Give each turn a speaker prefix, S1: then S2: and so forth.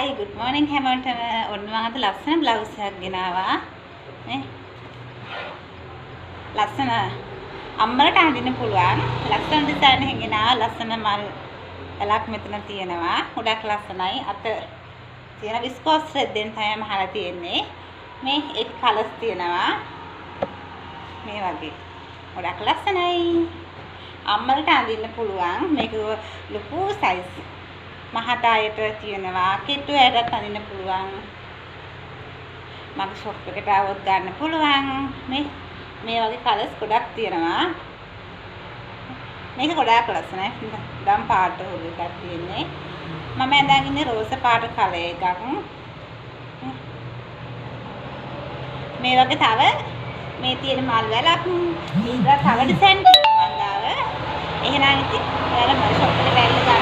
S1: Hi, good morning හැමෝටම. ඔන්න මම අද ලස්සන බ්ලවුස් එකක් ගෙනාවා. නේ? ලස්සන අම්මලට අඳින්න පුළුවන්. ලස්සන ඩිසයින් එකකින් ගෙනාවා. ලස්සන මල් එලක් මෙතන තියෙනවා. ගොඩක් ලස්සනයි. අත තියෙන විස්කෝස් රෙද්දෙන් තමයි මහලා තියෙන්නේ. මේ 8 කලර්ස් තියෙනවා. මේ වගේ. ගොඩක් ලස්සනයි. අම්මලට අඳින්න පුළුවන්. මේක ලොකු සයිස්. මහතායට තියෙනවා කිට්ටු ඇටත් අඳින්න පුළුවන් මගේ ෂොප් එකට આવොත් ගන්න පුළුවන් මේ වගේ කලර්ස් ගොඩක් තියෙනවා මේක ගොඩක් ලස්සනයි දම් පාට හොල් එකක් තියෙන්නේ මම ඇඳන් ඉන්නේ රෝස පාට කලර් එකක් මේ වගේ තව මේ තියෙන මල් වලක් ඊට තව ඩිසයින් තියෙනවා මං ගාව එහෙනම් ඉතින් ඔයාලා මගේ ෂොප් එකට ඇවිල්ලා